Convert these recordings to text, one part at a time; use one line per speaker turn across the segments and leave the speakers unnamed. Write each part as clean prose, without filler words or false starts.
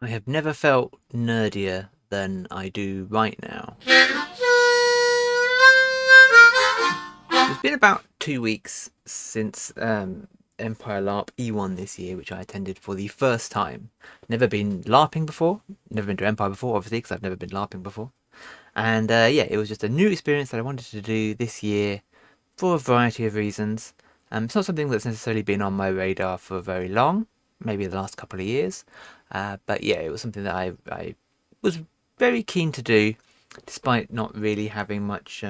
I have never felt nerdier than I do right now. It's been about 2 weeks since Empire Larp E1 this year, which I attended for the first time. Never been LARPing before, never been to Empire before, obviously, because I've never been LARPing before. And yeah, it was just a new experience that I wanted to do this year for a variety of reasons. It's not something that's necessarily been on my radar for very long, maybe the last couple of years. But yeah, it was something that I was very keen to do, despite not really having much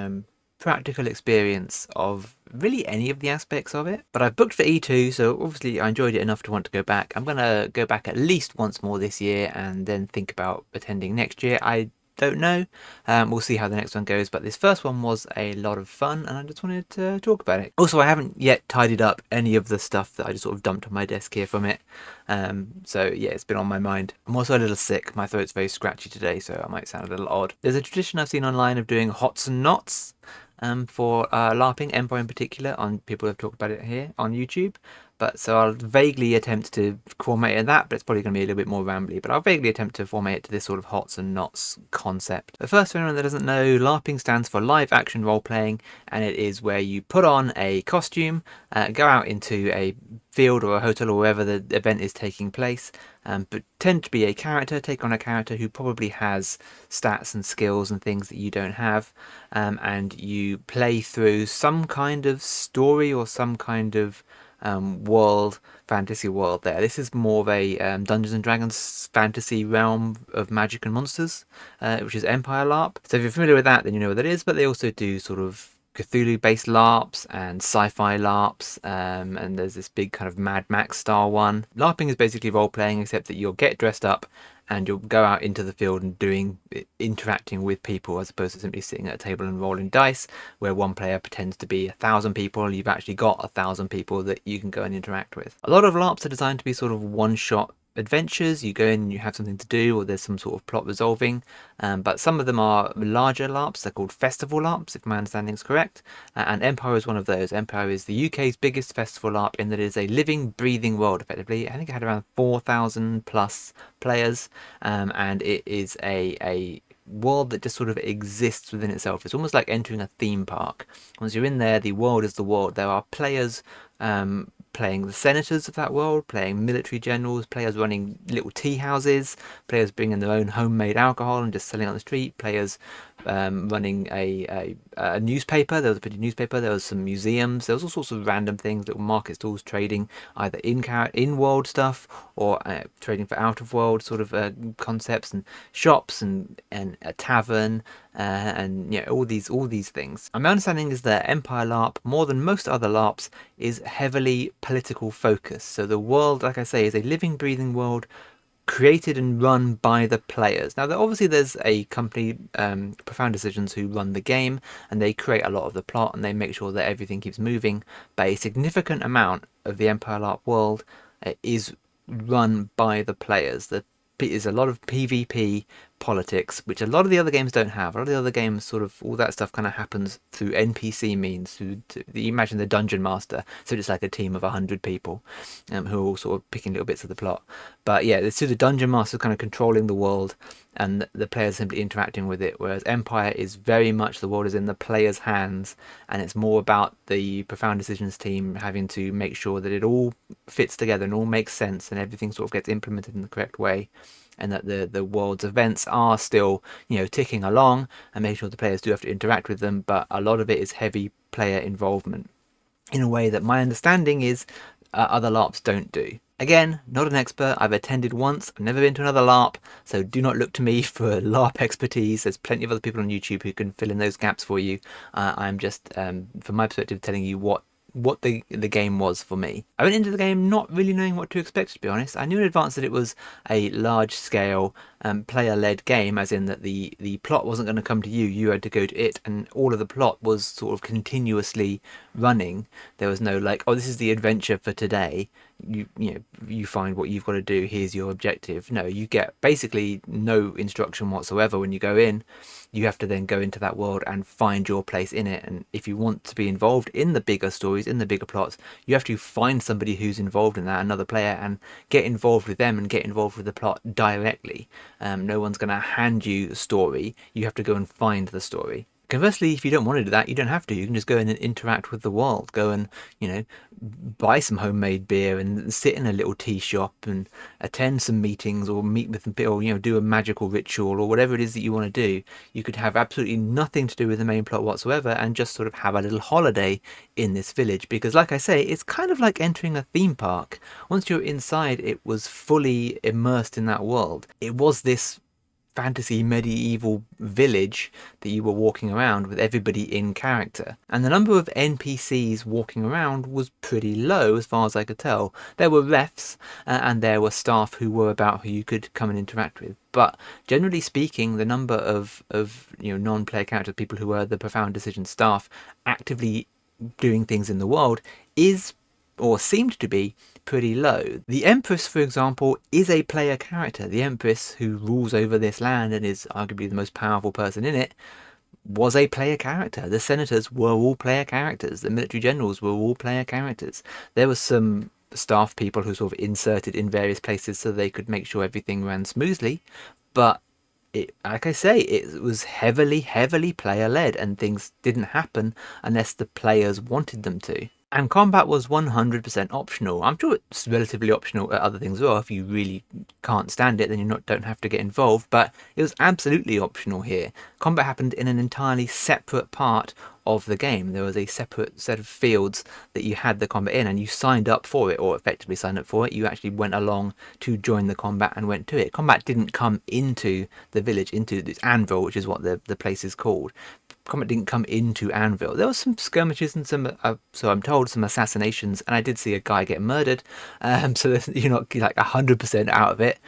practical experience of really any of the aspects of it. But I've booked for E2, so obviously I enjoyed it enough to want to go back. I'm going to go back at least once more this year and then think about attending next year. I don't know. We'll see how the next one goes, but this first one was a lot of fun and I just wanted to talk about it. Also, I haven't yet tidied up any of the stuff that I just sort of dumped on my desk here from it. So yeah, it's been on my mind. I'm also a little sick. My throat's very scratchy today, so I might sound a little odd. There's a tradition I've seen online of doing hots and knots for LARPing, Empire in particular. On people have talked about it here on YouTube. But so I'll vaguely attempt to format it in that, but it's probably going to be a little bit more rambly. But I'll vaguely attempt to format it to this sort of hots and knots concept. But first, for anyone that doesn't know, LARPing stands for live action role playing, and it is where you put on a costume, go out into a field or a hotel or wherever the event is taking place, but tend to be a character, take on a character who probably has stats and skills and things that you don't have, and you play through some kind of story or some kind of fantasy world there. This is more of a Dungeons and Dragons fantasy realm of magic and monsters, which is Empire Larp. So if you're familiar with that, then you know what that is, but they also do sort of Cthulhu-based LARPs and sci-fi LARPs, and there's this big kind of Mad Max style one. LARPing is basically role-playing, except that you'll get dressed up and you'll go out into the field and interacting with people, as opposed to simply sitting at a table and rolling dice, where one player pretends to be 1,000 people. You've actually got 1,000 people that you can go and interact with. A lot of LARPs are designed to be sort of one-shot adventures. You go in and you have something to do, or there's some sort of plot resolving, but some of them are larger LARPs. They're called festival LARPs, if my understanding is correct, and Empire is one of those. Empire is the UK's biggest festival LARP, in that it is a living, breathing world, effectively. I think it had around 4,000 plus players, and it is a world that just sort of exists within itself. It's almost like entering a theme park. Once you're in there, the world is the world. There are players playing the senators of that world, playing military generals, players running little tea houses, players bringing their own homemade alcohol and just selling on the street, players running a newspaper. There was a pretty newspaper. There was some museums. There was all sorts of random things, little market stalls trading either in world stuff or trading for out of world sort of concepts, and shops and a tavern, and you know, all these things. And my understanding is that Empire LARP, more than most other LARPs, is heavily political focused. So the world, like I say, is a living, breathing world created and run by the players. Now, obviously, there's a company, Profound Decisions, who run the game, and they create a lot of the plot and they make sure that everything keeps moving. But a significant amount of the Empire LARP world is run by the players. There's a lot of PvP politics, which a lot of the other games don't have. A lot of the other games, sort of, all that stuff kind of happens through NPC means. You imagine the dungeon master, so it's like a team of 100 people who are all sort of picking little bits of the plot. But yeah, it's through the dungeon master kind of controlling the world, and the players simply interacting with it. Whereas Empire is very much, the world is in the players' hands, and it's more about the Profound Decisions team having to make sure that it all fits together and all makes sense, and everything sort of gets implemented in the correct way, and that the world's events are still, you know, ticking along, and making sure the players do have to interact with them, but a lot of it is heavy player involvement in a way that my understanding is other LARPs don't do. Again, not an expert. I've attended once. I've never been to another LARP, so do not look to me for LARP expertise. There's plenty of other people on YouTube who can fill in those gaps for you. I'm just, from my perspective, telling you what the game was for me. I went into the game not really knowing what to expect, to be honest. I knew in advance that it was a large scale player-led game, as in that the plot wasn't going to come to you, you had to go to it, and all of the plot was sort of continuously running. There was no like, oh, this is the adventure for today. you find what you've got to do, here's your objective. No, you get basically no instruction whatsoever when you go in. You have to then go into that world and find your place in it. And if you want to be involved in the bigger stories, in the bigger plots, you have to find somebody who's involved in that, another player, and get involved with them and get involved with the plot directly. No one's going to hand you the story. You have to go and find the story. Conversely, if you don't want to do that, you don't have to. You can just go in and interact with the world. Go and, buy some homemade beer and sit in a little tea shop and attend some meetings or meet with them, or, do a magical ritual or whatever it is that you want to do. You could have absolutely nothing to do with the main plot whatsoever and just sort of have a little holiday in this village. Because, like I say, it's kind of like entering a theme park. Once you're inside, it was fully immersed in that world. It was this fantasy medieval village that you were walking around with everybody in character, and the number of NPCs walking around was pretty low as far as I could tell. There were refs and there were staff who were about who you could come and interact with, but generally speaking, the number of non-player characters, people who were the Profound Decision staff actively doing things in the world, is or seemed to be pretty low. The Empress, for example, is a player character. The Empress, who rules over this land and is arguably the most powerful person in it, was a player character. The senators were all player characters. The military generals were all player characters. There were some staff people who sort of inserted in various places so they could make sure everything ran smoothly, but like I say, it was heavily player led, and things didn't happen unless the players wanted them to. And combat was 100% optional. I'm sure it's relatively optional at other things as well. If you really can't stand it, then you don't have to get involved. But it was absolutely optional here. Combat happened in an entirely separate part of the game. There was a separate set of fields that you had the combat in, and you signed up for it, or effectively signed up for it. You actually went along to join the combat and went to it. Combat didn't come into the village, into this Anvil, which is what the place is called. Combat didn't come into Anvil. There was some skirmishes and some, so I'm told, some assassinations, and I did see a guy get murdered. So you're not like 100% out of it.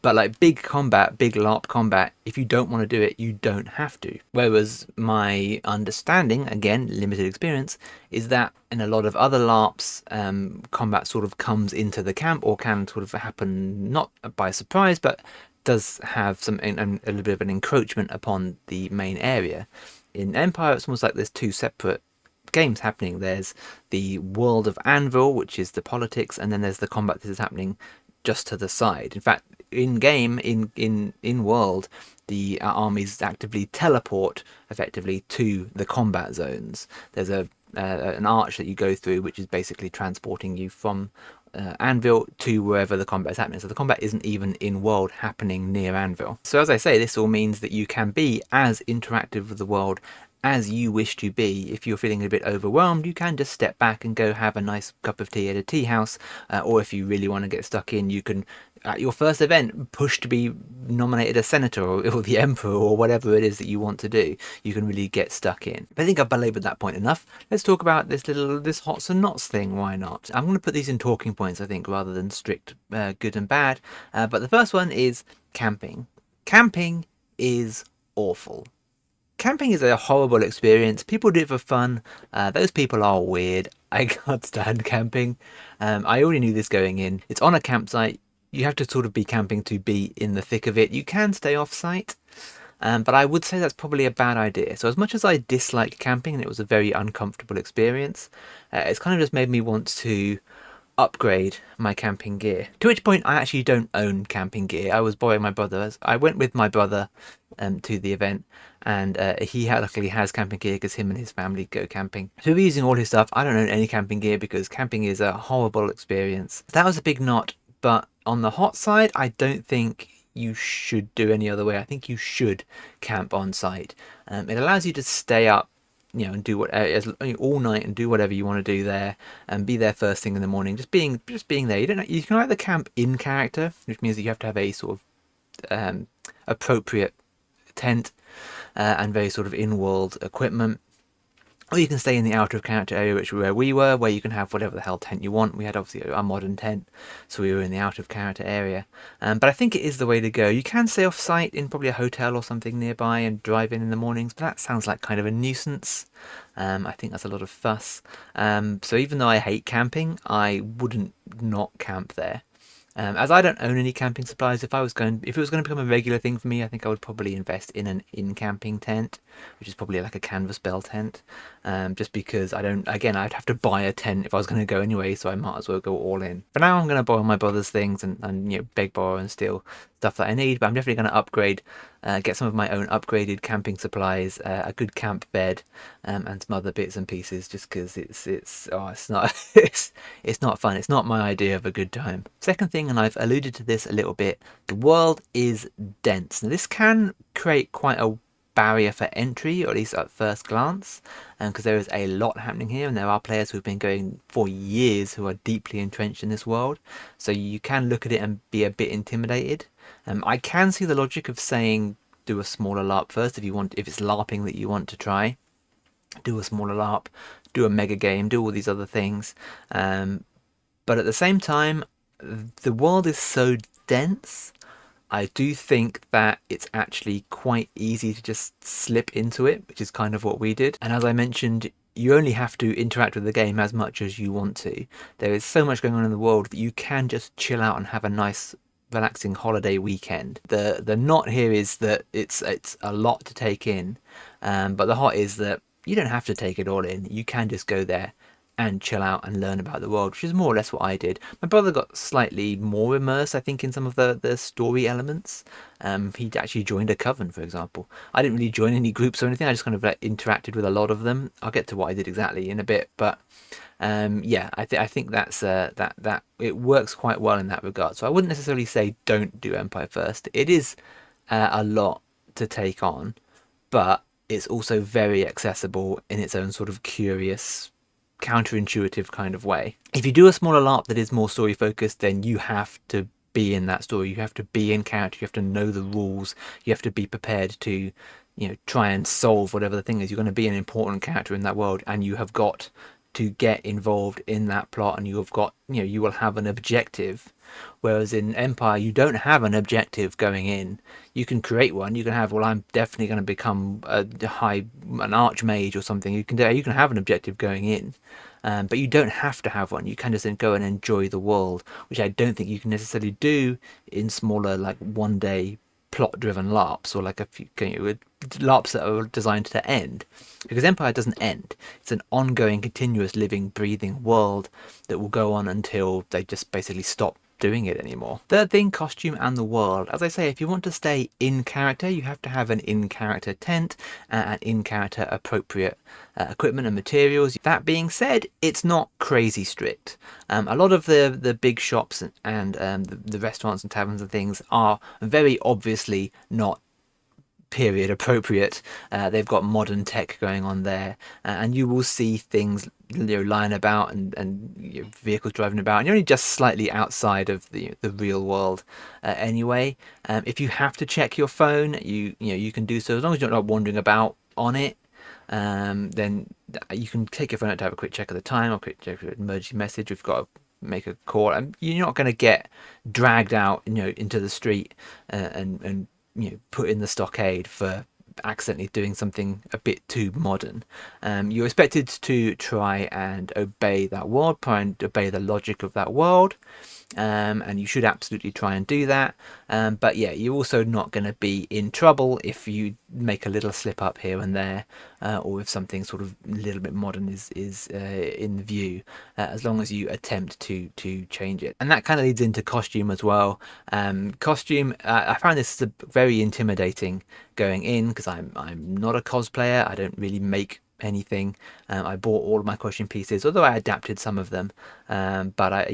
But like big combat, big LARP combat, if you don't want to do it, you don't have to. Whereas my understanding, again, limited experience, is that in a lot of other LARPs, combat sort of comes into the camp, or can sort of happen not by surprise, but does have a little bit of an encroachment upon the main area. In Empire, it's almost like there's two separate games happening. There's the world of Anvil, which is the politics, and then there's the combat that is happening just to the side. In fact, in game, in world, the armies actively teleport effectively to the combat zones. There's an arch that you go through, which is basically transporting you from Anvil to wherever the combat is happening. So the combat isn't even in world happening near Anvil. So as I say, this all means that you can be as interactive with the world as you wish to be. If you're feeling a bit overwhelmed, you can just step back and go have a nice cup of tea at a tea house, or if you really want to get stuck in, you can, at your first event, push to be nominated a senator or the emperor or whatever it is that you want to do. You can really get stuck in. But I think I've belabored that point enough. Let's talk about this hots and nots thing. Why not? I'm going to put these in talking points, I think, rather than strict good and bad. But the first one is camping. Camping is awful. Camping is a horrible experience. People do it for fun. Those people are weird. I can't stand camping. I already knew this going in. It's on a campsite. You have to sort of be camping to be in the thick of it. You can stay off site, but I would say that's probably a bad idea. So as much as I dislike camping and it was a very uncomfortable experience, it's kind of just made me want to upgrade my camping gear. To which point I actually don't own camping gear. I was borrowing my brother's. I went with my brother to the event, and he luckily has camping gear because him and his family go camping. So we're using all his stuff. I don't own any camping gear because camping is a horrible experience. That was a big not, but on the hot side, I don't think you should do any other way. I think you should camp on site. It allows you to stay up, and do all night and do whatever you want to do there, and be there first thing in the morning. Just being there. You can either camp in character, which means that you have to have a sort of appropriate tent and very sort of in-world equipment, Or you can stay in the out of character area, which is where we were, where you can have whatever the hell tent you want. We had obviously a modern tent, so we were in the out of character area. But I think it is the way to go. You can stay off site in probably a hotel or something nearby and drive in the mornings, but that sounds like kind of a nuisance. I think that's a lot of fuss. So even though I hate camping, I wouldn't not camp there. As I don't own any camping supplies, if it was going to become a regular thing for me, I think I would probably invest in an in-camping tent, which is probably like a canvas bell tent. Just because I don't, again, I'd have to buy a tent if I was going to go anyway, so I might as well go all in. For now, I'm going to borrow my brother's things and beg, borrow, and steal stuff that I need, but I'm definitely going to upgrade, get some of my own upgraded camping supplies, a good camp bed, and some other bits and pieces, just because it's not it's not fun. It's not my idea of a good time. Second thing, and I've alluded to this a little bit, the world is dense. Now this can create quite a barrier for entry, or at least at first glance, because there is a lot happening here, and there are players who've been going for years who are deeply entrenched in this world, so you can look at it and be a bit intimidated. I can see the logic of saying do a smaller LARP first if it's LARPing that you want to try. Do a smaller LARP, do a mega game, do all these other things. But at the same time, the world is so dense. I do think that it's actually quite easy to just slip into it, which is kind of what we did. And as I mentioned, you only have to interact with the game as much as you want to. There is so much going on in the world that you can just chill out and have a nice relaxing holiday weekend. The knot here is that it's a lot to take in, but the hot is that you don't have to take it all in. You can just go there and chill out and learn about the world, which is more or less what I did. My brother got slightly more immersed, I think, in some of the story elements. He'd actually joined a coven, for example. I didn't really join any groups or anything. I just kind of like interacted with a lot of them. I'll get to what I did exactly in a bit, but yeah, I think that's that it works quite well in that regard. So I wouldn't necessarily say don't do Empire first. It is a lot to take on, but it's also very accessible in its own sort of curious, counterintuitive kind of way. If you do a smaller LARP that is more story focused, then you have to be in that story. You have to be in character. You have to know the rules. You have to be prepared to, try and solve whatever the thing is. You're going to be an important character in that world, and you have got to get involved in that plot, and you have got, you will have an objective. Whereas in Empire, you don't have an objective going in. You can create one. You can have, well, I'm definitely going to become an archmage or something. You can have an objective going in, but you don't have to have one. You can just go and enjoy the world, which I don't think you can necessarily do in smaller, like, one-day plot-driven LARPs, or like a few LARPs that are designed to end, because Empire doesn't end. It's an ongoing, continuous, living, breathing world that will go on until they just basically stop doing it anymore. Third thing, costume and the world. As I say, if you want to stay in character, you have to have an in-character tent and in-character appropriate equipment and materials. That being said, it's not crazy strict. A lot of the big shops and the restaurants and taverns and things are very obviously not period appropriate. They've got modern tech going on there, and you will see things lying about and vehicles driving about, and you're only just slightly outside of the real world anyway. If you have to check your phone, you can do so as long as you're not wandering about on it. Then you can take your phone out to have a quick check of the time, or quick check an emergency message. We've got to make a call, and you're not going to get dragged out into the street and put in the stockade for accidentally doing something a bit too modern. You're expected to try and obey that world, try and obey the logic of that world, and you should absolutely try and do that. But yeah, you're also not going to be in trouble if you make a little slip up here and there, or if something sort of a little bit modern is in view, as long as you attempt to change it. And that kind of leads into costume as well. Costume, I found this is very intimidating going in, because I'm not a cosplayer. I don't really make anything. I bought all of my costume pieces, although I adapted some of them, but I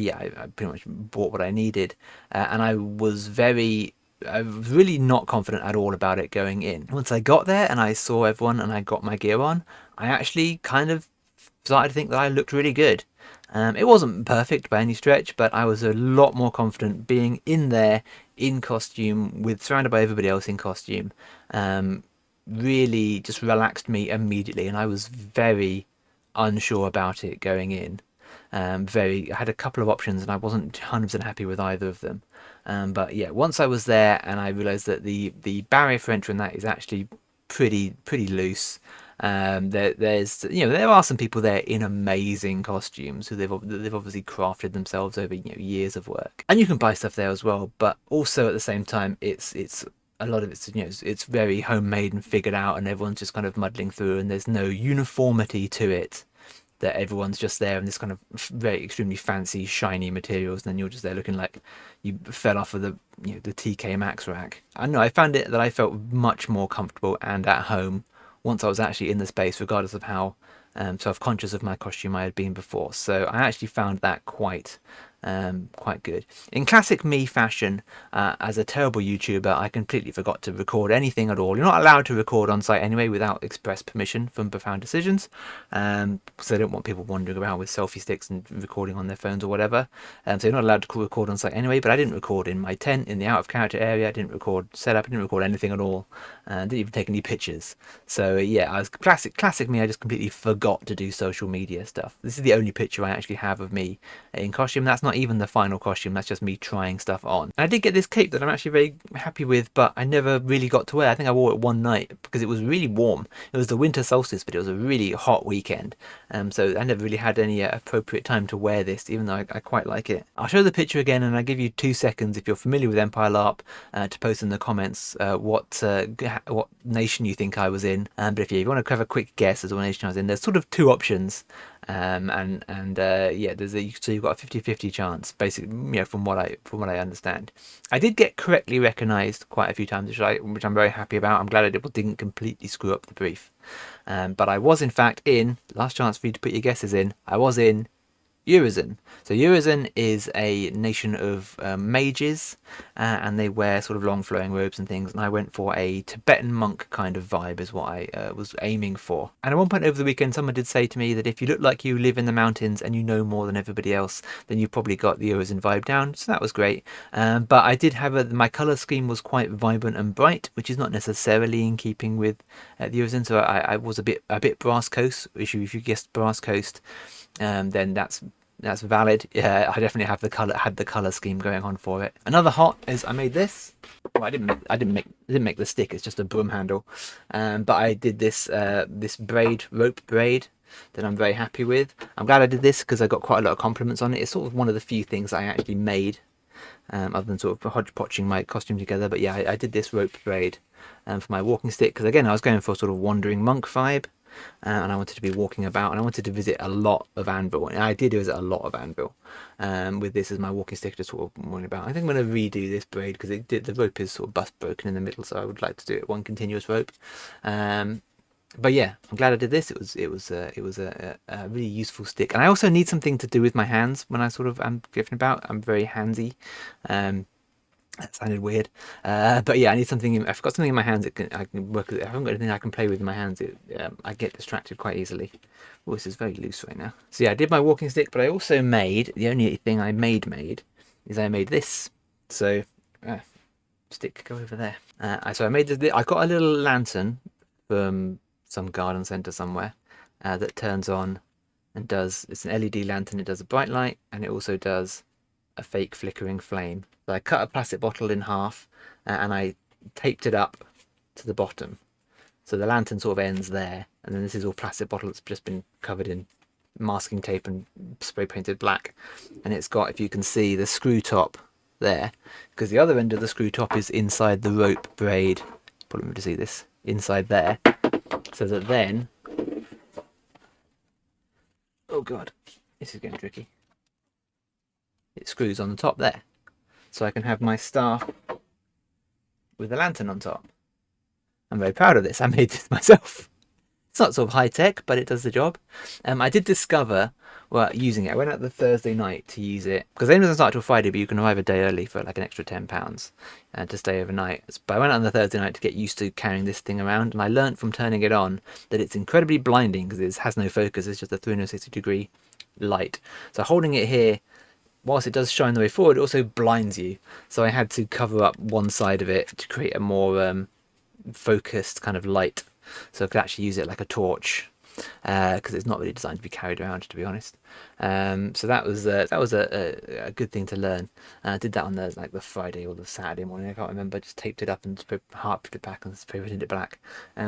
pretty much bought what I needed, and I was really not confident at all about it going in. Once I got there and I saw everyone and I got my gear on, I actually kind of started to think that I looked really good. It wasn't perfect by any stretch, but I was a lot more confident being in there in costume, surrounded by everybody else in costume. really just relaxed me immediately, and I was very unsure about it going in. I had a couple of options, and I wasn't 100% happy with either of them. But yeah, once I was there, and I realised that the barrier for entry in that is actually pretty loose. There's there are some people there in amazing costumes who they've obviously crafted themselves over years of work, and you can buy stuff there as well. But also at the same time, it's a lot of it's very homemade and figured out, and everyone's just kind of muddling through, and there's no uniformity to it, that everyone's just there in this kind of very extremely fancy shiny materials, and then you're just there looking like you fell off of the TK Maxx rack. I know, I found it that I felt much more comfortable and at home once I was actually in the space, regardless of how self-conscious of my costume I had been before. So I actually found that quite good. In classic me fashion, as a terrible YouTuber, I completely forgot to record anything at all. You're not allowed to record on site anyway without express permission from Profound Decisions, so I don't want people wandering around with selfie sticks and recording on their phones or whatever. So you're not allowed to record on site anyway, but I didn't record in my tent, in the out of character area. I didn't record setup, I didn't record anything at all, didn't even take any pictures. So yeah, I was classic me. I just completely forgot to do social media stuff. This is the only picture I actually have of me in costume. That's not even the final costume, that's just me trying stuff on. And I did get this cape that I'm actually very happy with, but I never really got to wear. I think I wore it one night because it was really warm. It was the winter solstice, but it was a really hot weekend, so I never really had any appropriate time to wear this, even though I quite like it. I'll show the picture again, and I'll give you 2 seconds if you're familiar with Empire Larp to post in the comments what nation you think I was in. But if you want to have a quick guess as to what nation I was in, there's sort of 2 options. Yeah, so you've got a 50-50 chance, basically, from what I understand. I did get correctly recognised quite a few times, which I'm very happy about. I'm glad I didn't completely screw up the brief. But I was in fact in, last chance for you to put your guesses in, I was in Urizen. So Urizen is a nation of mages, and they wear sort of long flowing robes and things, and I went for a Tibetan monk kind of vibe is what I was aiming for. And at one point over the weekend, someone did say to me that if you look like you live in the mountains and you know more than everybody else, then you've probably got the Urizen vibe down, so that was great. But I did have my colour scheme was quite vibrant and bright, which is not necessarily in keeping with the Urizen, so I was a bit Brass Coast. If you guessed Brass Coast, then that's valid. Yeah, I definitely had the color scheme going on for it. Another hot is I made this. Well, I didn't make the stick. It's just a broom handle. But I did this rope braid that I'm very happy with. I'm glad I did this because I got quite a lot of compliments on it. It's sort of one of the few things I actually made, other than sort of hodgepodging my costume together. But yeah, I did this rope braid for my walking stick because, again, I was going for a sort of wandering monk vibe. And I wanted to be walking about, and I wanted to visit a lot of Anvil, and I did visit a lot of Anvil with this as my walking stick to sort of walking about. I think I'm going to redo this braid because the rope is sort of bust broken in the middle, so I would like to do it one continuous rope. But yeah, I'm glad I did this. It was a really useful stick, and I also need something to do with my hands when I sort of am drifting about. I'm very handsy. That sounded weird, but yeah, I need something. I've got something in my hands I can work with. I haven't got anything I can play with in my hands. I get distracted quite easily. Oh, this is very loose right now. So yeah, I did my walking stick, but I also made, the only thing I made is I made this. So stick, go over there. So I made this. I got a little lantern from some garden centre somewhere that turns on and does. It's an LED lantern. It does a bright light, and it also does a fake flickering flame. So I cut a plastic bottle in half and I taped it up to the bottom, so the lantern sort of ends there, and then this is all plastic bottle that's just been covered in masking tape and spray painted black, and it's got, if you can see, the screw top there, because the other end of the screw top is inside the rope braid. Probably able to see this inside there, so that then, oh god, this is getting tricky, it screws on the top there, so I can have my staff with the lantern on top. I'm very proud of this. I made this myself. It's not sort of high tech, but it does the job. I did discover, well, using it, I went out the Thursday night to use it, because it doesn't start till Friday, but you can arrive a day early for like an extra £10 to stay overnight. But I went out on the Thursday night to get used to carrying this thing around, and I learnt from turning it on that it's incredibly blinding because it has no focus. It's just a 360-degree light. So holding it here, whilst it does shine the way forward, it also blinds you. So I had to cover up one side of it to create a more focused kind of light, so I could actually use it like a torch, because it's not really designed to be carried around, to be honest. So that was a good thing to learn. I did that on the Friday or the Saturday morning, I can't remember. Just taped it up and harped it back and painted it black.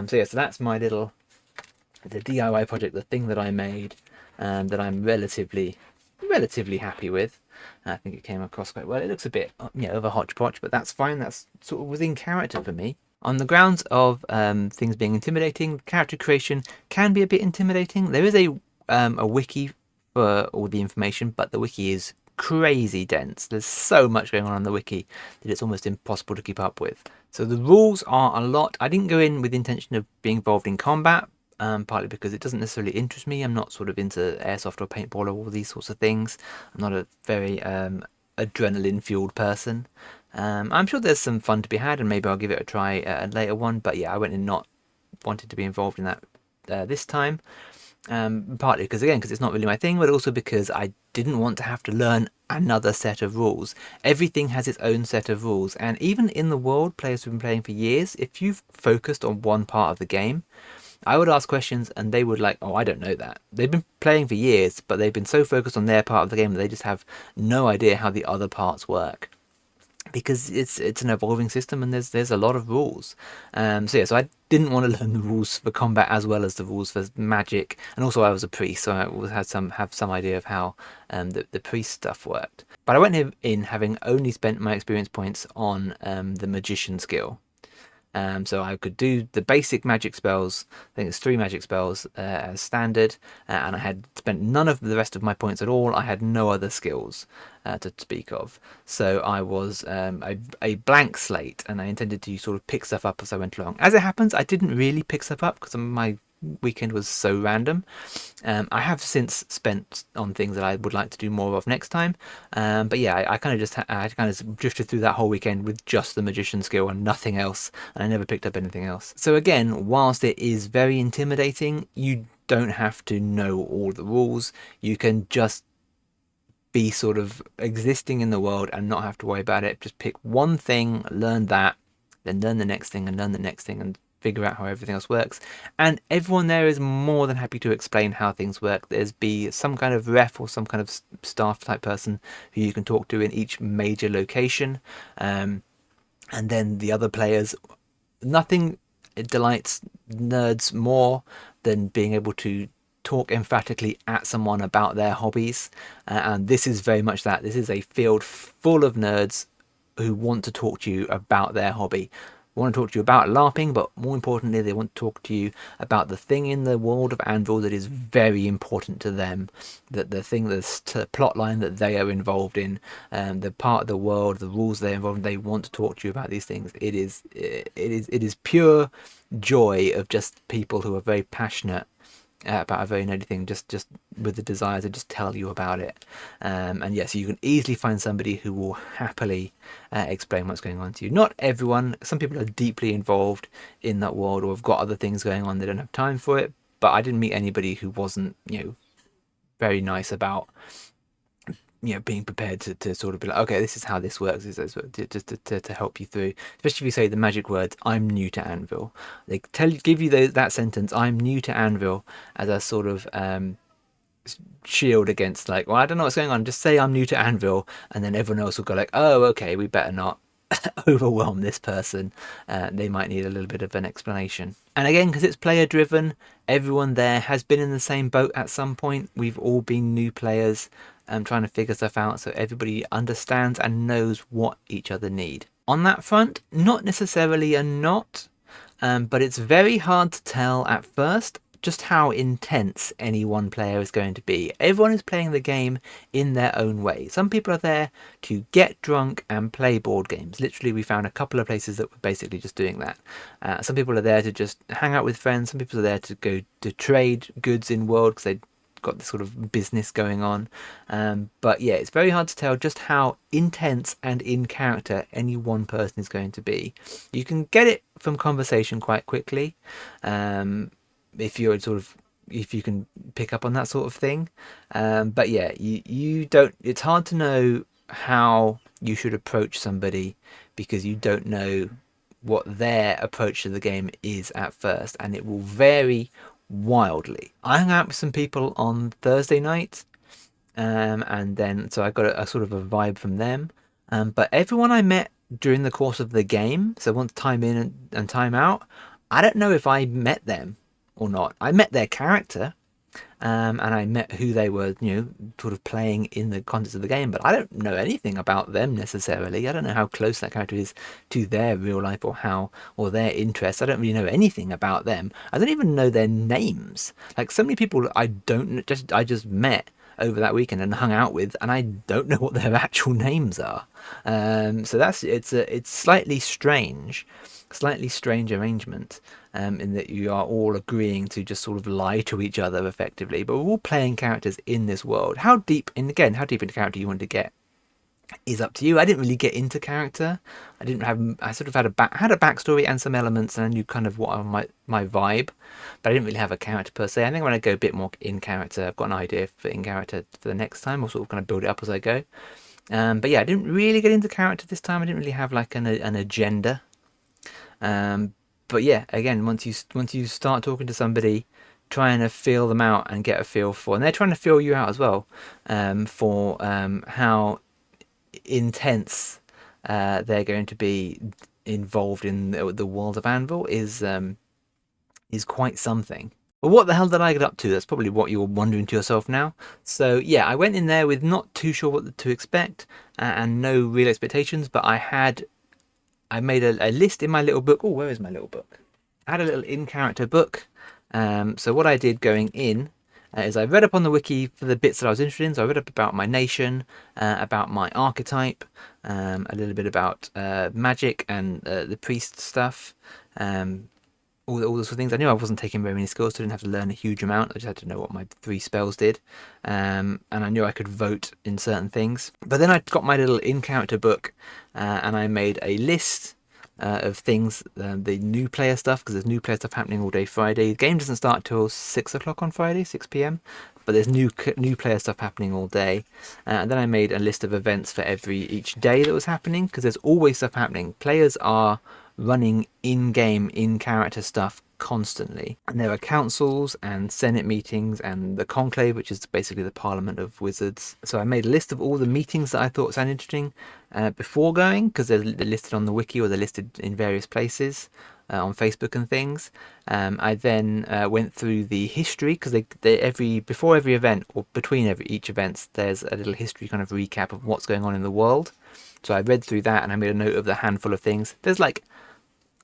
So yeah, so that's my little the DIY project, the thing that I made, that I'm relatively happy with. I think it came across quite well. It looks a bit of a hodgepodge, but that's fine. That's sort of within character for me. On the grounds of things being intimidating, character creation can be a bit intimidating. There is a wiki for all the information, but the wiki is crazy dense. There's so much going on the wiki that it's almost impossible to keep up with. So the rules are a lot. I didn't go in with the intention of being involved in combat, partly because it doesn't necessarily interest me. I'm not sort of into airsoft or paintball or all these sorts of things. I'm not a very adrenaline-fueled person. I'm sure there's some fun to be had, and maybe I'll give it a try at a later one. But yeah, I went in not wanting to be involved in that this time. Partly because it's not really my thing, but also because I didn't want to have to learn another set of rules. Everything has its own set of rules, and even in the world, players who've been playing for years, if you've focused on one part of the game, I would ask questions and they would oh, I don't know that. They've been playing for years, but they've been so focused on their part of the game that they just have no idea how the other parts work, because it's an evolving system and there's a lot of rules. So I didn't want to learn the rules for combat as well as the rules for magic, and also I was a priest, so I always had have some idea of how the priest stuff worked. But I went in having only spent my experience points on the magician skill. So I could do the basic magic spells. I think it's 3 magic spells as standard, and I had spent none of the rest of my points at all. I had no other skills to speak of. So I was a blank slate, and I intended to sort of pick stuff up as I went along. As it happens, I didn't really pick stuff up because my weekend was so random. I have since spent on things that I would like to do more of next time. But yeah, I kind of drifted through that whole weekend with just the magician skill and nothing else, and I never picked up anything else. So again, whilst it is very intimidating, you don't have to know all the rules. You can just be sort of existing in the world and not have to worry about it. Just pick one thing, learn that, then learn the next thing and learn the next thing, and figure out how everything else works. And everyone there is more than happy to explain how things work. There's some kind of ref or some kind of staff type person who you can talk to in each major location. And then the other players, nothing delights nerds more than being able to talk emphatically at someone about their hobbies. And this is very much that. This is a field full of nerds who want to talk to you about their hobby. They want to talk to you about LARPing, but more importantly, they want to talk to you about the thing in the world of Anvil that is very important to them, that the thing, the plot line that they are involved in, the part of the world, the rules they're involved in. They want to talk to you about these things. It is pure joy of just people who are very passionate about a very nerdy thing, just with the desire to just tell you about it. And yes, you can easily find somebody who will happily explain what's going on to you. Not everyone. Some people are deeply involved in that world or have got other things going on. They don't have time for it. But I didn't meet anybody who wasn't, very nice about being prepared to sort of be like, okay, this is how this works, just to help you through. Especially if you say the magic words, "I'm new to Anvil." They give you that sentence, "I'm new to Anvil," as a sort of shield against well, I don't know what's going on. Just say I'm new to Anvil, and then everyone else will go oh, okay, we better not overwhelm this person. They might need a little bit of an explanation. And again, because it's player driven, everyone there has been in the same boat at some point. We've all been new players trying to figure stuff out, so everybody understands and knows what each other need. On that front, not necessarily a knot, but it's very hard to tell at first just how intense any one player is going to be. Everyone is playing the game in their own way. Some people are there to get drunk and play board games. Literally, we found a couple of places that were basically just doing that. Some people are there to just hang out with friends. Some people are there to go to trade goods in world because they got this sort of business going on. But yeah, it's very hard to tell just how intense and in character any one person is going to be. You can get it from conversation quite quickly. If you can pick up on that sort of thing. But yeah, you don't, it's hard to know how you should approach somebody because you don't know what their approach to the game is at first, and it will vary wildly. I hung out with some people on Thursday night, and then so I got a sort of a vibe from them. But everyone I met during the course of the game, so once time in and time out, I don't know if I met them or not. I met their character, and I met who they were, sort of playing in the context of the game. But I don't know anything about them necessarily. I don't know how close that character is to their real life or their interests. I don't really know anything about them. I don't even know their names. Like so many people I just met over that weekend and hung out with, and I don't know what their actual names are. So it's slightly strange arrangement, in that you are all agreeing to just sort of lie to each other effectively, but we're all playing characters in this world. How deep into character you want to get is up to you. I didn't really get into character. I sort of had a backstory and some elements, and I knew kind of what my vibe, but I didn't really have a character per se. I think when I go a bit more in character, I've got an idea for in character for the next time. I'll sort of kind of build it up as I go. But yeah, I didn't really get into character this time. I didn't really have like an agenda. But yeah, again, once you start talking to somebody, trying to feel them out and get a feel for, and they're trying to feel you out as well, for how intense they're going to be involved in the world of Anvil is quite something. But what the hell did I get up to? That's probably what you're wondering to yourself now. So yeah, I went in there with not too sure what to expect, and no real expectations, but I made a list in my little book. Oh, where is my little book? I had a little in-character book. So what I did going in is I read up on the wiki for the bits that I was interested in. So I read up about my nation, about my archetype, a little bit about magic and the priest stuff, all those sort of things. I knew I wasn't taking very many skills, so I didn't have to learn a huge amount. I just had to know what my 3 spells did, and I knew I could vote in certain things. But then I got my little in-character book, and I made a list of things, the new player stuff, because there's new player stuff happening all day Friday. The game doesn't start till 6 o'clock on Friday, 6 p.m. But there's new player stuff happening all day. And then I made a list of events for each day that was happening, because there's always stuff happening. Players are running in-game, in-character stuff constantly. And there are councils and senate meetings and the conclave, which is basically the parliament of wizards. So I made a list of all the meetings that I thought sounded interesting before going, because they're listed on the wiki or they're listed in various places on Facebook and things. I then went through the history, because before every event or between each event, there's a little history kind of recap of what's going on in the world. So I read through that and I made a note of the handful of things. There's like,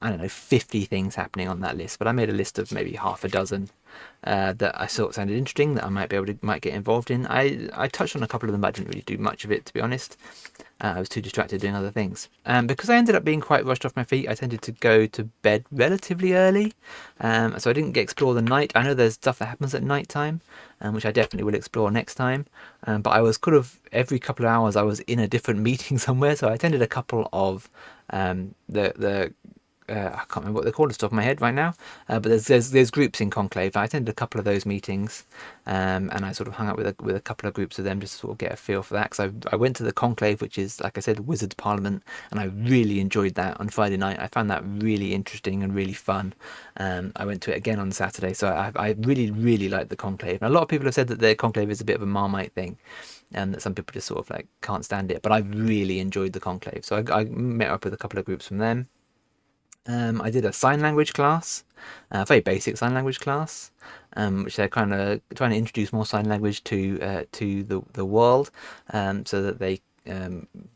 I don't know, 50 things happening on that list, but I made a list of maybe half a dozen that I thought sounded interesting that I might get involved in. I touched on a couple of them, but I didn't really do much of it, to be honest. I was too distracted doing other things. Because I ended up being quite rushed off my feet, I tended to go to bed relatively early, so I didn't get explore the night. I know there's stuff that happens at night time, which I definitely will explore next time. But I was kind of every couple of hours I was in a different meeting somewhere, so I attended a couple of I can't remember what they're called off the top of my head right now, but there's groups in Conclave. I attended a couple of those meetings, and I sort of hung out with a couple of groups of them just to sort of get a feel for that. Because I went to the Conclave, which is, like I said, Wizards Parliament, and I really enjoyed that on Friday night. I found that really interesting and really fun. I went to it again on Saturday, so I really, really liked the Conclave. And a lot of people have said that the Conclave is a bit of a Marmite thing, and that some people just sort of like can't stand it. But I really enjoyed the Conclave, so I met up with a couple of groups from them. I did a sign language class, a very basic sign language class, which they're kind of trying to introduce more sign language to the world, so that they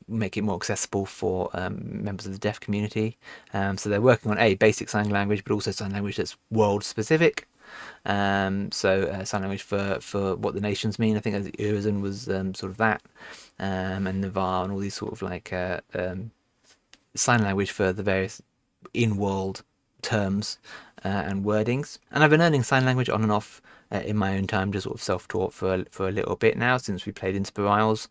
make it more accessible for members of the deaf community. So they're working on basic sign language, but also sign language that's world specific. So sign language for what the nations mean. I think Urizen was sort of that, and Navarre and all these sort of like sign language for the various in-world terms and wordings. And I've been learning sign language on and off in my own time, just sort of self-taught for a little bit now, since we played in Spirals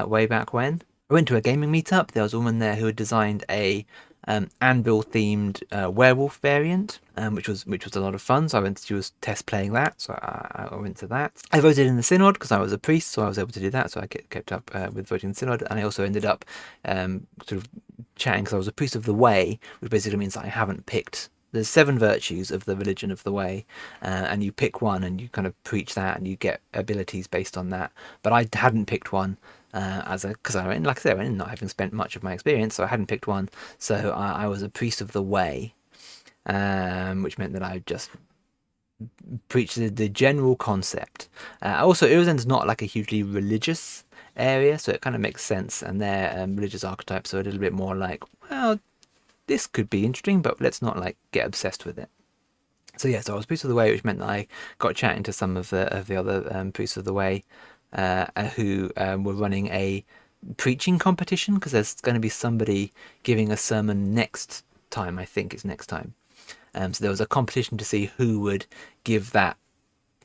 way back when. I went to a gaming meetup. There was a woman there who had designed a anvil themed werewolf variant, which was a lot of fun. So I went to do a test playing that. So I went to that. I voted in the synod because I was a priest, so I was able to do that. So I kept up with voting in the synod, and I also ended up sort of chatting because I was a priest of the way, which basically means that I haven't picked. There's 7 virtues of the religion of the way, and you pick one and you kind of preach that, and you get abilities based on that. But I hadn't picked one because I went, like I said, I went in not having spent much of my experience, so I hadn't picked one. So I was a priest of the way, which meant that I just preached the general concept. Also, Irizen's not like a hugely religious area, so it kind of makes sense, and their religious archetypes are a little bit more like, well, this could be interesting, but let's not like get obsessed with it. So yeah, so I was priest of the way, which meant that I got chatting to some of the other priests of the way who were running a preaching competition, because there's going to be somebody giving a sermon next time. I think it's next time. So there was a competition to see who would give that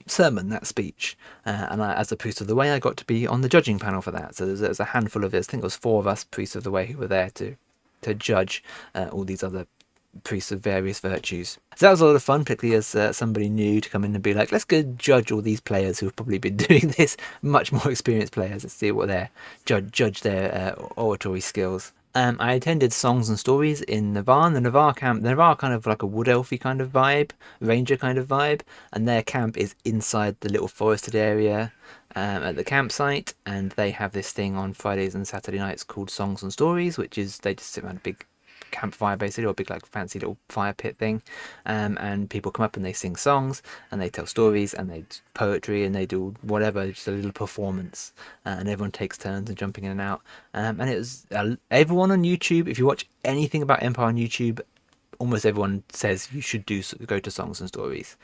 sermon, that speech, and I, as a priest of the way, I got to be on the judging panel for that. So there's a handful of us. I think it was 4 of us priests of the way who were there to judge all these other priests of various virtues. So that was a lot of fun, particularly as somebody new to come in and be like, let's go judge all these players who have probably been doing this, much more experienced players, and see what their judge their oratory skills. I attended Songs and Stories in Navarre. The Navarre camp, Navarre kind of like a wood elfy kind of vibe, ranger kind of vibe, and their camp is inside the little forested area at the campsite, and they have this thing on Fridays and Saturday nights called Songs and Stories, which is they just sit around a big campfire basically, or a big like fancy little fire pit thing, and people come up and they sing songs and they tell stories and they do poetry and they do whatever, just a little performance, and everyone takes turns and jumping in and out, and it was everyone on YouTube. If you watch anything about Empire on YouTube, almost everyone says you should go to Songs and Stories,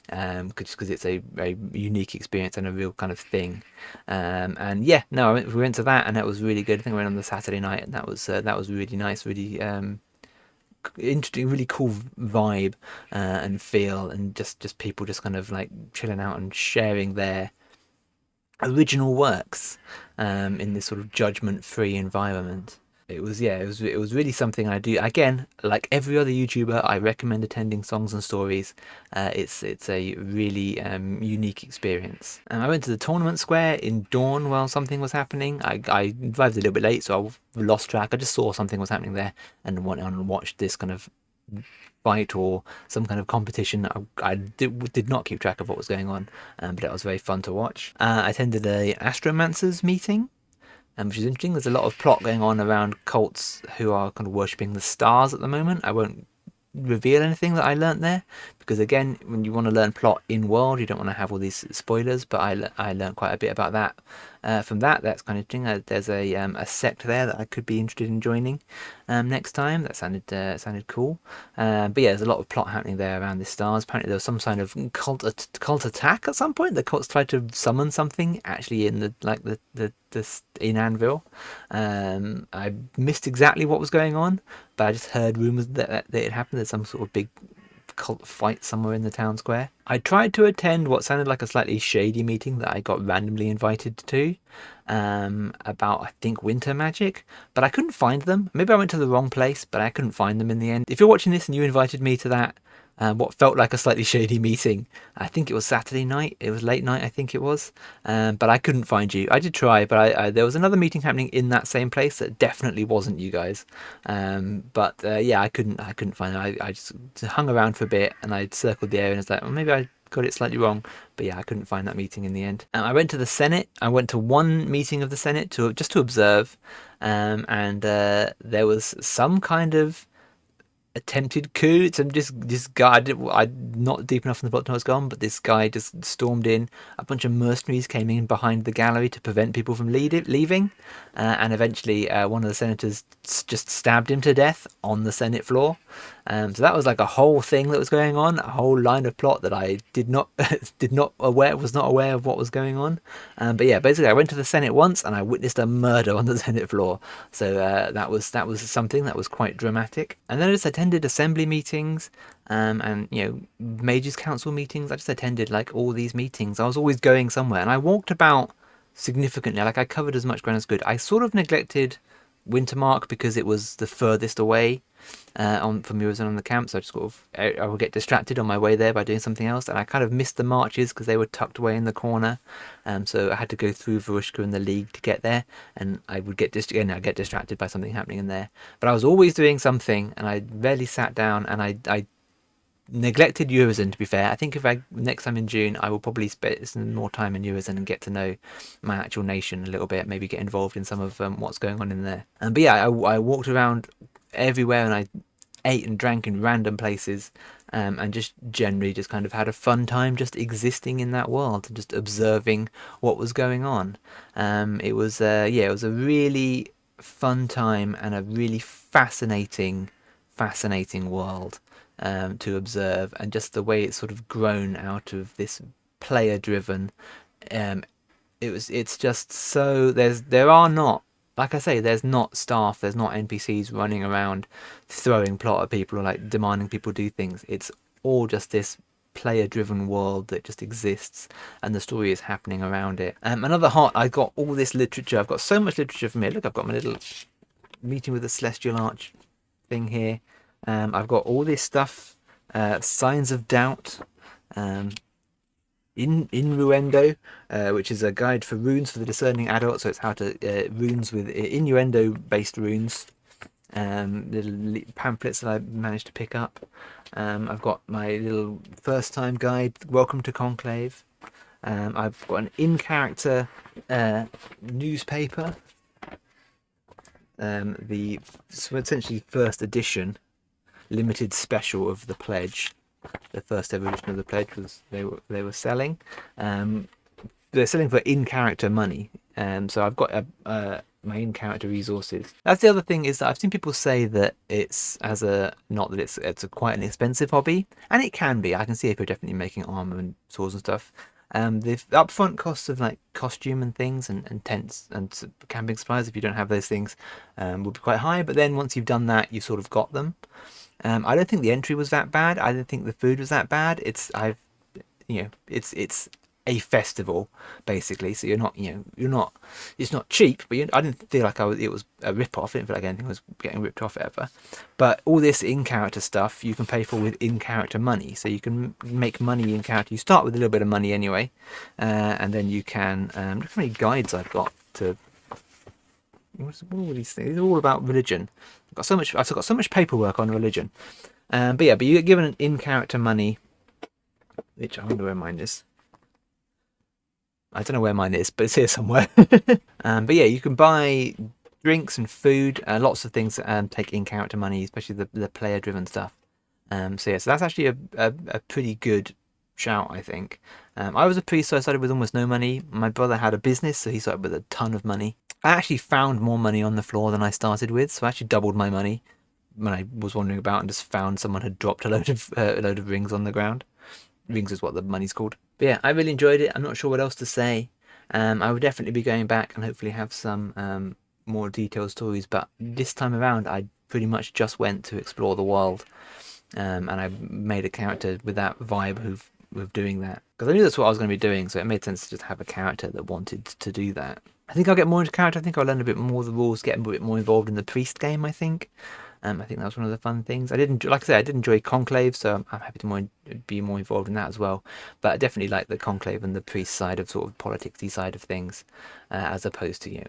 because it's a very unique experience and a real kind of thing. And yeah, no, we went to that and that was really good. I think we went on the Saturday night and that was really nice, really interesting, really cool vibe and feel, and just people just kind of like chilling out and sharing their original works in this sort of judgment-free environment. It was, yeah, it was really something I do. Again, like every other YouTuber, I recommend attending Songs and Stories. It's a really unique experience. I went to the tournament square in dawn while something was happening. I arrived a little bit late, so I lost track. I just saw something was happening there and went on and watched this kind of fight or some kind of competition. I did not keep track of what was going on, but it was very fun to watch. I attended a Astromancers meeting, which is interesting. There's a lot of plot going on around cults who are kind of worshipping the stars at the moment. I won't reveal anything that I learnt there, because again, when you want to learn plot in world, you don't want to have all these spoilers, but I learned quite a bit about that from that. That's kind of interesting. There's a sect there that I could be interested in joining next time. That sounded cool. But yeah, there's a lot of plot happening there around the stars. Apparently there was some kind of cult attack at some point. The cults tried to summon something actually in the in Anvil. I missed exactly what was going on, but I just heard rumours that it happened. There's some sort of big cult fight somewhere in the town square. I tried to attend what sounded like a slightly shady meeting that I got randomly invited to, about, I think, winter magic, but I couldn't find them. Maybe I went to the wrong place, but I couldn't find them in the end. If you're watching this and you invited me to that, what felt like a slightly shady meeting, I think it was Saturday night. It was late night, I think it was, but I couldn't find you. I did try, but there was another meeting happening in that same place that definitely wasn't you guys. But yeah, I couldn't find it. I just hung around for a bit and I circled the area and it's like, well, maybe I got it slightly wrong, but yeah, I couldn't find that meeting in the end. I went to the Senate. I went to one meeting of the Senate to observe, and there was some kind of attempted coup. Some just this guy, I'm not deep enough in the plot to know what's gone, but this guy just stormed in. A bunch of mercenaries came in behind the gallery to prevent people from leaving, and eventually one of the senators just stabbed him to death on the Senate floor. So that was like a whole thing that was going on, a whole line of plot that I was not aware of what was going on. But yeah, basically I went to the Senate once and I witnessed a murder on the Senate floor. So that was something that was quite dramatic. And then I just attended assembly meetings, and Mages Council meetings. I just attended like all these meetings. I was always going somewhere, and I walked about significantly. Like I covered as much ground as good. I sort of neglected Wintermark because it was the furthest away on from Eurozone on the camp, so I just sort of I would get distracted on my way there by doing something else, and I kind of missed the marches because they were tucked away in the corner, so I had to go through Varushka and the League to get there, and I would get I'd get distracted by something happening in there, but I was always doing something, and I rarely sat down, and I neglected Eurozone, to be fair. I think if I next time in June, I will probably spend some more time in Eurozone and get to know my actual nation a little bit, maybe get involved in some of what's going on in there. But yeah, I walked around everywhere, and I ate and drank in random places, and just generally just kind of had a fun time just existing in that world and just observing what was going on. It was it was a really fun time and a really fascinating world to observe, and just the way it's sort of grown out of this player driven. It's just so there are not, like I say, there's not staff, there's not NPCs running around throwing plot at people or like demanding people do things. It's all just this player driven world that just exists, and the story is happening around it. I got all this literature. I've got so much literature from here. Look, I've got my little meeting with the Celestial Arch thing here. I've got all this stuff, Signs of Doubt, Innuendo, which is a guide for runes for the discerning adult. So it's how to runes with innuendo-based runes. Little pamphlets that I managed to pick up. I've got my little first-time guide, Welcome to Conclave. I've got an in-character newspaper. The essentially first edition limited special of the Pledge. The first ever edition of the Pledge was they were selling. They're selling for in-character money. So I've got my in-character resources. That's the other thing, is that I've seen people say that it's it's a quite an expensive hobby, and it can be. I can see if you're definitely making armor and swords and stuff. The upfront costs of like costume and things and tents and camping supplies, if you don't have those things, will be quite high. But then once you've done that, you've sort of got them. I don't think the entry was that bad. I don't think the food was that bad. It's a festival basically, so it's not cheap, but I didn't feel like it was a rip off. I didn't feel like anything was getting ripped off ever. But all this in character stuff you can pay for with in character money, so you can make money in character. You start with a little bit of money anyway, and then you can look how many guides I've got to. What are all these things? These are all about religion. I've got so much paperwork on religion. But you get given an in character money, which I wonder where mine is. I don't know where mine is, but it's here somewhere. But yeah, you can buy drinks and food, lots of things that take in-character money, especially the player-driven stuff. So that's actually a pretty good shout, I think. I was a priest, so I started with almost no money. My brother had a business, so he started with a ton of money. I actually found more money on the floor than I started with, so I actually doubled my money when I was wandering about and just found someone had dropped a load of rings on the ground. Rings is what the money's called. But yeah, I really enjoyed it. I'm not sure what else to say. I would definitely be going back and hopefully have some more detailed stories, but this time around I pretty much just went to explore the world, and I made a character with that vibe of doing that, because I knew that's what I was going to be doing, so it made sense to just have a character that wanted to do that. I think I'll get more into character. I think I'll learn a bit more of the rules, get a bit more involved in the priest game, I think. I think that was one of the fun things. I did enjoy Conclave, so I'm happy to be more involved in that as well. But I definitely like the Conclave and the priest side of sort of politicsy side of things, as opposed to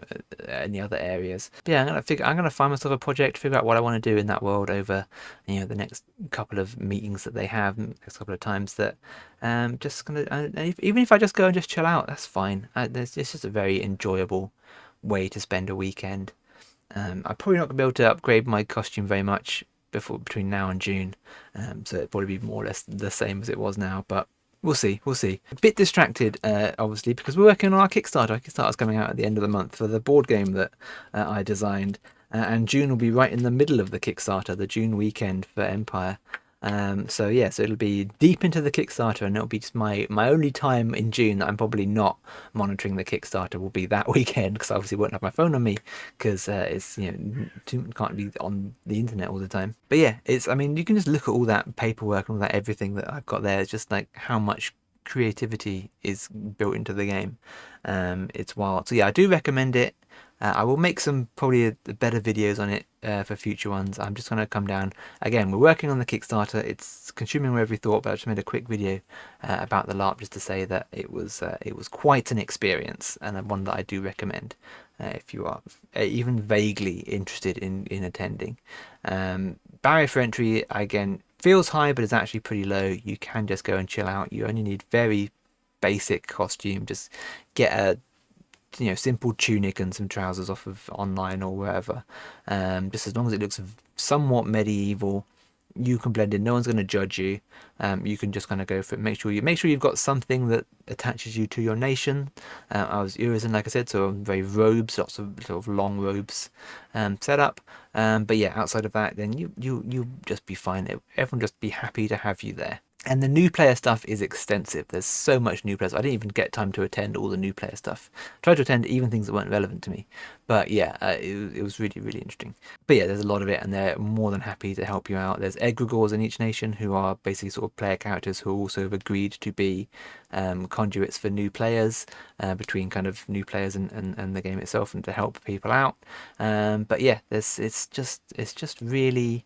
any other areas. But yeah, I'm gonna find myself a project, figure out what I want to do in that world over the next couple of meetings that they have, next couple of times that just gonna even if I just go and just chill out, that's fine. It's just a very enjoyable way to spend a weekend. I'm probably not going to be able to upgrade my costume very much between now and June, so it'll probably be more or less the same as it was now, but we'll see. A bit distracted, obviously, because we're working on our Kickstarter. Our Kickstarter's coming out at the end of the month for the board game that I designed, and June will be right in the middle of the Kickstarter, the June weekend for Empire. So it'll be deep into the Kickstarter, and it'll be just my only time in June that I'm probably not monitoring the Kickstarter will be that weekend, because I obviously won't have my phone on me, because it's can't be on the internet all the time. But yeah, you can just look at all that paperwork and all that everything that I've got there. It's just like how much creativity is built into the game. It's wild. So yeah, I do recommend it. I will make some probably better videos on it for future ones. I'm just going to come down again. We're working on the Kickstarter. It's consuming every thought, but I just made a quick video about the LARP just to say that it was quite an experience, and one that I do recommend if you are even vaguely interested in attending. Barrier for entry again feels high, but it's actually pretty low. You can just go and chill out. You only need very basic costume. Just get a simple tunic and some trousers off of online or wherever. Just as long as it looks somewhat medieval, you can blend in. No one's going to judge you. You can just kind of go for it. Make sure you've got something that attaches you to your nation. I was Urizen, like I said, so very robes, lots of sort of long robes set up. But yeah, outside of that, then you'll just be fine. Everyone just be happy to have you there. And the new player stuff is extensive. There's so much new players. I didn't even get time to attend all the new player stuff. Tried to attend even things that weren't relevant to me. But yeah, it was really, really interesting. But yeah, there's a lot of it, and they're more than happy to help you out. There's egregores in each nation who are basically sort of player characters who also have agreed to be conduits for new players, between kind of new players and the game itself, and to help people out. But yeah, it's just really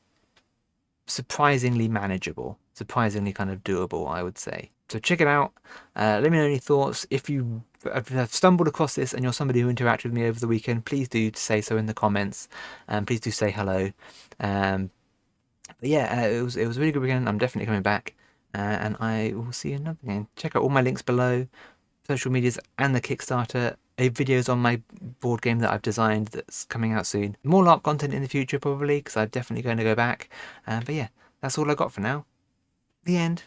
surprisingly manageable, surprisingly kind of doable, I would say. So check it out. Let me know any thoughts. If you have stumbled across this and you're somebody who interacted with me over the weekend, please do say so in the comments, and please do say hello. But yeah, it was a really good weekend. I'm definitely coming back, and I will see you another game. Check out all my links below, social medias and the Kickstarter. Videos on my board game that I've designed that's coming out soon. More LARP content in the future probably, because I'm definitely going to go back. But yeah, that's all I got for now. The end.